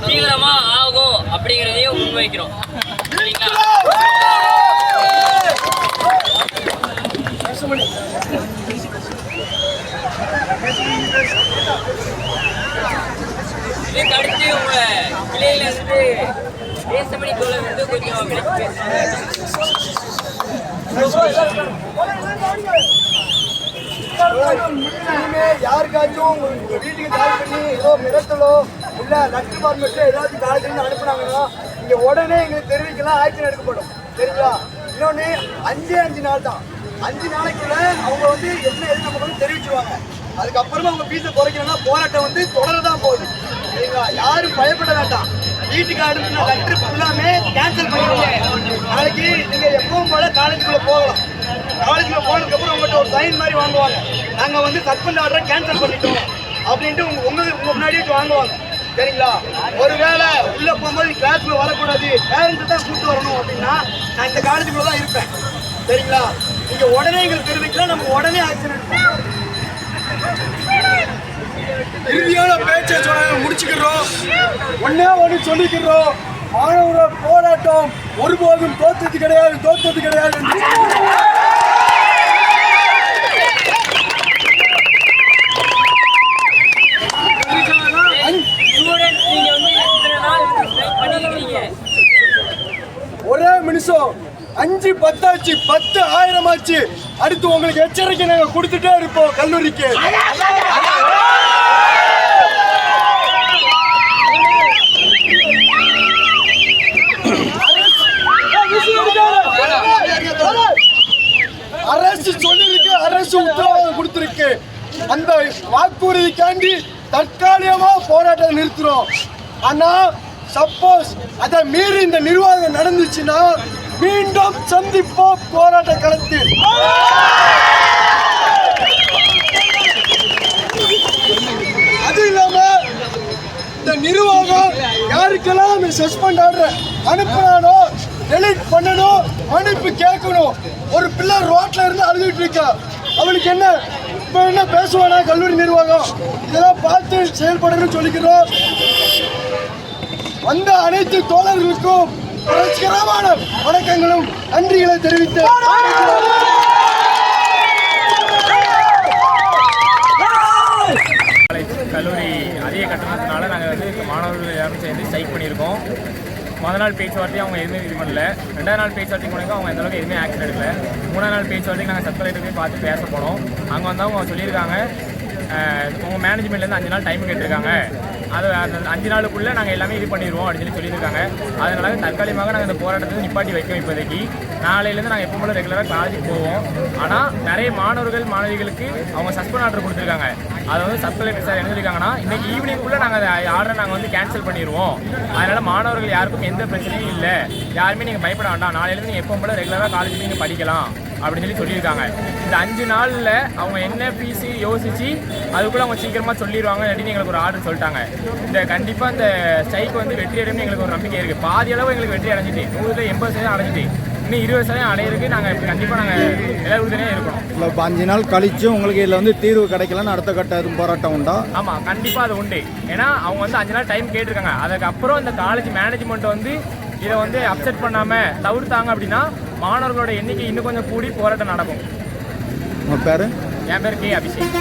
சீக்கிரமா ஆகும் அப்படிங்கிறதையும் முன்வைக்கிறோம். இதுக்கு அடுத்து உங்களை கிளையில இருந்து தேசமணி தோழர் வந்து கொஞ்சம் விலைக்கு இனிமே யாருக்காச்சும் உங்க வீட்டுக்கு கால் பண்ணி ஏதோ மிரட்டலோ இல்ல லட் டிபார்ட்மெண்ட்ல ஏதாச்சும் காலேஜ்ல அனுப்புனாங்கன்னா நீங்க உடனே எங்களுக்கு தெரிவிக்கலாம், ஆக்ஷன் எடுக்கப்படும். சரிங்களா? இன்னொன்னு 5 நாள் தான். 5 நாளைக்குள்ள அவங்க வந்து என்ன எது நமக்கு வந்து தெரிவிச்சுருவாங்க. அதுக்கப்புறமா அவங்க ஃபீஸை குறைக்கணும்னா போராட்டம் வந்து தொடரதான் போகுது. சரிங்களா? யாரும் பயப்பட வேண்டாம். வீட்டுக்கு அனுப்பின லெட்டர் ஃபுல்லாமே கேன்சல் பண்ணிடுவாங்க. நாளைக்கு நீங்க எப்பவும் போல காலேஜுக்குள்ள போகலாம். காலேஜுக்குள்ள போனதுக்கப்புறம் உங்கள்கிட்ட ஒரு சைன் மாதிரி வாங்குவாங்க. நாங்கள் வந்து சஸ்பெண்ட் ஆர்டரை கேன்சல் பண்ணிட்டோம் அப்படின்ட்டு உங்க முன்னாடியே வாங்குவாங்க. சரிங்களா? ஒருவேளை உள்ள போகும்போது கிளாஸ்ல வரக்கூடாது, பேரண்ட்ஸ் தான் கூப்பிட்டு வரணும் அப்படின்னா நான் இந்த காலேஜுக்குள்ள தான் இருப்பேன். சரிங்களா? நீங்க உடனே எங்களுக்கு தெரிவிக்கலாம், நம்ம உடனே ஆக்ஷன் எடுப்போம். இறுதியான பேச்சை முடிச்சுக்கிறோம். ஒண்ணு சொல்லிக்கிறோம், மாணவர்கள் போராட்டம் ஒருபோதும் தோற்றது கிடையாது. ஒரே நிமிஷம் 5 10 10,000 ஆச்சு. அடுத்து உங்களுக்கு எச்சரிக்கை நாங்க கொடுத்துட்டே இருப்போம் கல்லூரிக்கு. அரசு சொல்லிருக்கு, அரசு உத்தரவாதம் கொடுத்திருக்கு. அந்த வாக்குறுதிக்காண்டி தற்காலிகமா போராட்டம் நிறுத்துறோம். ஆனா சப்போஸ் அதை மீறி இந்த நிர்வாகம் நடந்துச்சுன்னா மீண்டும் சந்திப்போம் போராட்ட களத்தில். அது இல்லாம இந்த நிர்வாகம் யாருக்கெல்லாம் சஸ்பெண்ட் ஆர்டர் அனுப்பினானோ டெலிட் பண்ணணும், மன்னிப்பு கேட்கணும். ஒரு பிள்ளை ரோட்ல இருந்து அழுதுட்டு இருக்கா, அவளுக்கு என்ன பேசுவானா கல்லூரி நிர்வாகம்? இதெல்லாம் பார்த்து செயல்படணும்னு சொல்லிக்கிறோம். வந்த அனைத்து தோழர்களுக்கும் புரட்சிகரமான வணக்கங்களும் நன்றிகளை தெரிவித்து கல்லூரி அதிக கட்டணத்தினால நாங்கள் வந்து மாணவர்கள் எல்லாரும் சேர்ந்து ஸ்ட்ரைக் பண்ணியிருக்கோம். முதல் நாள் பேச்சுவார்த்தையும் அவங்க எதுவுமே இது பண்ணல. 2வது நாள் பேச்சுவார்த்தைக்கு போனதுக்கு அவங்க எந்தளவுக்கு எதுவுமே ஆக்ஷன் எடுக்கல. 3ஆவது நாள் பேச்சுவார்த்தைக்கு நாங்கள் சப்கலெக்டர் போய் பார்த்து பேச போனோம். அங்கே வந்து அவங்க சொல்லியிருக்காங்க, உங்கள் மேனேஜ்மெண்ட்லேருந்து 5 நாள் டைம் கேட்டிருக்காங்க, அது அந்த 5 நாளுக்குள்ளே நாங்கள் எல்லாமே இது பண்ணிடுவோம் அப்படின்னு சொல்லியிருக்காங்க. அதனால தற்காலிகமாக நாங்கள் இந்த போராட்டத்தை நிப்பாட்டி வைக்கோம். இப்போதைக்கு நாளையிலேருந்து நாங்கள் எப்போ போல ரெகுலராக காலேஜுக்கு போவோம். ஆனால் நிறைய மாணவிகளுக்கு அவங்க சஸ்பெண்ட் ஆர்டர் கொடுத்துருக்காங்க. அதை வந்து சப்கலெக்டர் சார் என்ன சொல்லியிருக்காங்கன்னா, இன்றைக்கி ஈவினிங்குள்ளே நாங்கள் ஆர்டரை நாங்கள் வந்து கேன்சல் பண்ணிடுவோம். அதனால் மாணவர்கள் யாருக்கும் எந்த பிரச்சனையும் இல்லை, யாருமே நீங்கள் பயப்பட வேண்டாம், நாளையிலேருந்து நீங்கள் எப்போ போல ரெகுலராக காலேஜுக்கு நீங்கள் படிக்கலாம் அப்படின்னு சொல்லியிருக்காங்க. இந்த 5 நாளில் அவங்க என்ன ஃபீஸு யோசித்து அதுக்குள்ளே அவங்க சீக்கிரமாக சொல்லிடுவாங்க அப்படின்னு எங்களுக்கு ஒரு ஆர்டர் சொல்லிட்டாங்க. இந்த கண்டிப்பாக இந்த ஸ்ட்ரைக் வந்து வெற்றி அடையும்னு எங்களுக்கு ஒரு நம்பிக்கை இருக்குது. பாதி அளவு எங்களுக்கு வெற்றி அடைஞ்சிட்டு 100ல் 80% அடைஞ்சிட்டு இன்னும் 20% அடையிறதுக்கு நாங்கள் கண்டிப்பாக நாங்கள் எல்லா உறுதியாக இருக்கணும். இல்லை, இப்போ 5 நாள் கழிச்சு உங்களுக்கு இதில் வந்து தீர்வு கிடைக்கலன்னு அடுத்த கட்ட போராட்டம் உண்டா? ஆமாம், கண்டிப்பாக அது உண்டு. ஏன்னா அவங்க வந்து 5 நாள் டைம் கேட்டிருக்காங்க. அதுக்கப்புறம் இந்த காலேஜ் மேனேஜ்மெண்ட் வந்து இதை வந்து அப்செட் பண்ணாமல் தவிர்த்தாங்க அப்படின்னா மாணவர்களோட எண்ணிக்கை இன்னும் கொஞ்சம் கூடி போராட்டம் நடக்கும். உங்கள் பேர்? என் பேர் கே. அபிஷேக்.